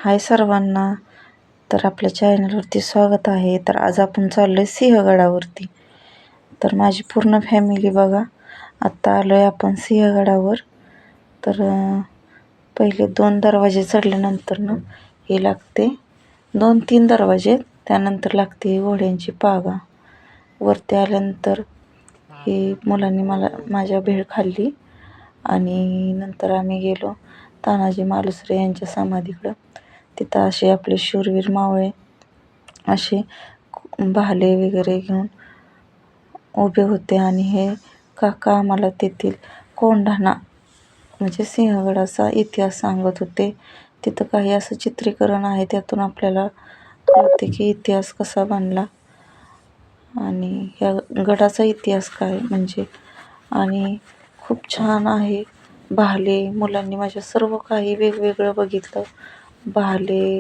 हाय सर्वांना. तर आपल्या चॅनलवरती स्वागत आहे. तर आज आपण चाललो आहे सिंहगडावरती. तर माझी पूर्ण फॅमिली बघा, आत्ता आलो आहे आपण सिंहगडावर. तर पहिले 2 दरवाजे चढल्यानंतर ना हे लागते 2-3 दरवाजे, त्यानंतर लागते घोड्यांची पागा. वरती आल्यानंतर हे मुलांनी माझ्या भेळ खाल्ली आणि नंतर आम्ही गेलो तानाजी मालुसरे यांच्या समाधीकडं. तिथं असे आपले शूरवीर मावळे असे भाले वगैरे घेऊन उभे होते आणि हे काका आम्हाला तेथील कोंढाणा म्हणजे सिंहगडाचा इतिहास सांगत होते. तिथं काही असं चित्रीकरण आहे, त्यातून आपल्याला कळते की इतिहास कसा बनला आणि ह्या गडाचा इतिहास काय म्हणजे. आणि खूप छान आहे. भाले मुलांनी माझ्या सर्व काही वेगवेगळं बघितलं. भाले